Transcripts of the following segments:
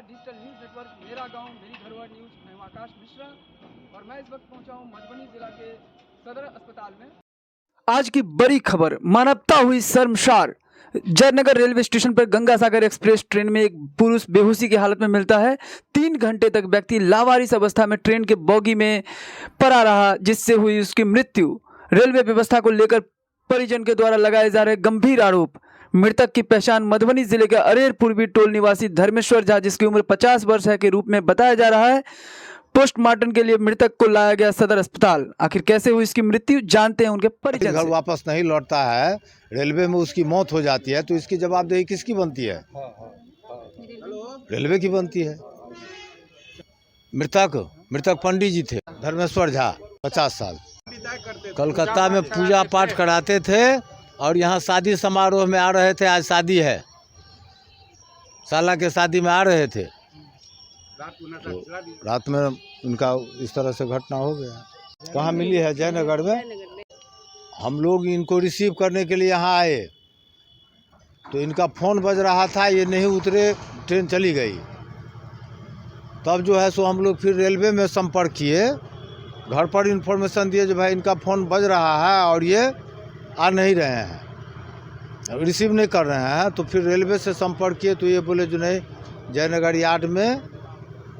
Digital news network मेरा गांव मेरी धरोहर न्यूज। मैं हूं आकाश मिश्रा और मैं इस वक्त पहुंचा हूं मधुबनी जिला के सदर अस्पताल में। आज की बड़ी खबर, मानवता हुई शर्मसार। जयनगर रेलवे स्टेशन पर गंगा सागर एक्सप्रेस ट्रेन में एक पुरुष बेहोशी की हालत में मिलता है। 3 घंटे तक व्यक्ति लावारिस अवस्था में ट्रेन के बोगी में पड़ा रहा, जिससे हुई उसकी मृत्यु। रेलवे व्यवस्था को लेकर परिजन के द्वारा लगाए जा रहे गंभीर आरोप। मृतक की पहचान मधुबनी जिले के अरेर पूर्वी टोल निवासी धर्मेश्वर झा, जिसकी उम्र 50 वर्ष है, के रूप में बताया जा रहा है। पोस्टमार्टम के लिए मृतक को लाया गया सदर अस्पताल। आखिर कैसे हुई इसकी मृत्यु, जानते हैं उनके परिजन घर से। वापस नहीं लौटता है, रेलवे में उसकी मौत हो जाती है, तो इसकी जवाबदेही किसकी बनती है? रेलवे की बनती है। मृतक पंडित जी थे, धर्मेश्वर झा, 50 साल। कलकत्ता में पूजा पाठ कराते थे और यहाँ शादी समारोह में आ रहे थे। आज शादी है, साला के शादी में आ रहे थे, तो रात में उनका इस तरह से घटना हो गया। कहाँ मिली है? जयनगर में। हम लोग इनको रिसीव करने के लिए यहाँ आए तो इनका फ़ोन बज रहा था, ये नहीं उतरे, ट्रेन चली गई। तब जो है सो हम लोग फिर रेलवे में संपर्क किए, घर पर इन्फॉर्मेशन दिए जो भाई इनका फ़ोन बज रहा है और ये आ नहीं रहे हैं, रिसीव नहीं कर रहे हैं। तो फिर रेलवे से संपर्क किए तो ये बोले जो नहीं, जयनगर यार्ड में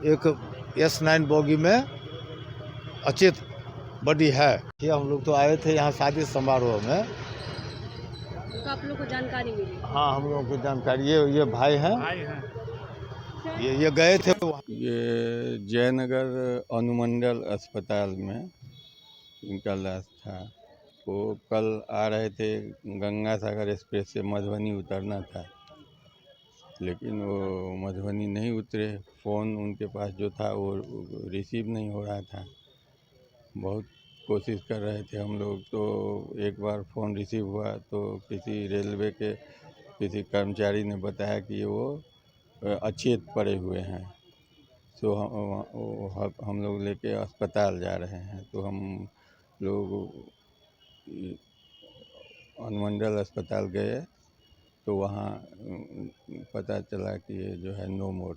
एक S9 बोगी में अचेत बॉडी है। ये हम लोग तो आए थे यहाँ शादी समारोह में, तो आप लोग को जानकारी मिली? हाँ, हम लोगों को जानकारी, ये भाई हैं, ये गए थे। ये जयनगर अनुमंडल अस्पताल में इनका लाश था। वो कल आ रहे थे, गंगा सागर एक्सप्रेस से मधुबनी उतरना था, लेकिन वो मधुबनी नहीं उतरे। फ़ोन उनके पास जो था वो रिसीव नहीं हो रहा था। बहुत कोशिश कर रहे थे हम लोग, तो एक बार फ़ोन रिसीव हुआ तो किसी रेलवे के किसी कर्मचारी ने बताया कि वो अचेत पड़े हुए हैं। तो हम लोग लेके अस्पताल जा रहे हैं। तो हम लोग अनुमंडल अस्पताल गए तो वहाँ पता चला कि ये जो है नो मोर,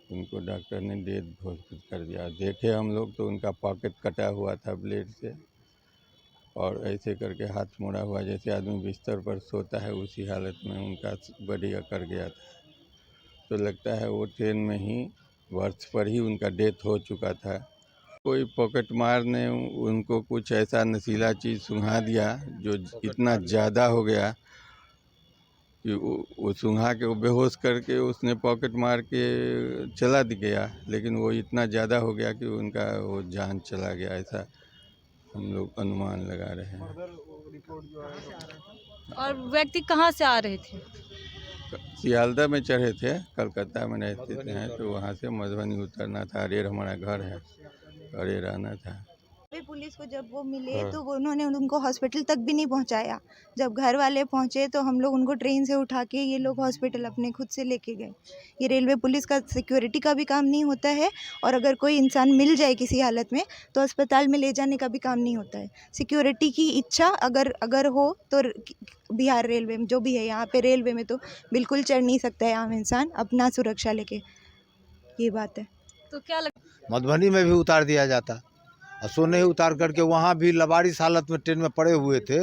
उनको डॉक्टर ने डेथ घोषित कर दिया। देखे हम लोग तो उनका पॉकेट कटा हुआ था ब्लेड से, और ऐसे करके हाथ मोड़ा हुआ, जैसे आदमी बिस्तर पर सोता है उसी हालत में उनका बॉडी कर गया था। तो लगता है वो ट्रेन में ही वर्ष पर ही उनका डेथ हो चुका था। कोई पॉकेट मार ने उनको कुछ ऐसा नशीला चीज़ सुंघा दिया जो इतना ज़्यादा हो गया कि वो सुंघा के वो बेहोश करके उसने पॉकेट मार के चला गया, लेकिन वो इतना ज़्यादा हो गया कि उनका वो जान चला गया। ऐसा हम लोग अनुमान लगा रहे हैं। और व्यक्ति कहाँ से आ रहे थे? सियालदह में चढ़े थे, कलकत्ता में रहते हैं, तो वहाँ से मधुबनी उतरना था। अरेर हमारा घर है, अरेर आना था। पुलिस को जब वो मिले तो वो उन्होंने उनको हॉस्पिटल तक भी नहीं पहुंचाया। जब घर वाले पहुंचे तो हम लोग उनको ट्रेन से उठा के ये लोग हॉस्पिटल अपने खुद से लेके गए। ये रेलवे पुलिस का सिक्योरिटी का भी काम नहीं होता है, और अगर कोई इंसान मिल जाए किसी हालत में तो अस्पताल में ले जाने का भी काम नहीं होता है। सिक्योरिटी की इच्छा अगर हो तो बिहार रेलवे में जो भी है, यहाँ पे रेलवे में तो बिल्कुल चढ़ नहीं सकता है आम इंसान अपना सुरक्षा लेके, ये बात है। तो क्या मधुबनी में भी उतार दिया जाता, और सो नहीं उतार करके वहाँ भी लबारिस हालत में ट्रेन में पड़े हुए थे।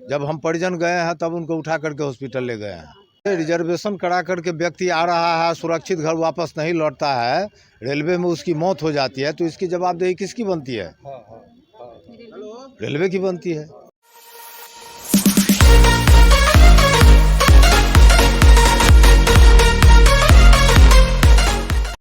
जब हम परिजन गए हैं तब उनको उठा करके हॉस्पिटल ले गए हैं। रिजर्वेशन करा करके व्यक्ति आ रहा है, सुरक्षित घर वापस नहीं लौटता है, रेलवे में उसकी मौत हो जाती है, तो इसकी जवाबदेही किसकी बनती है? रेलवे की बनती है।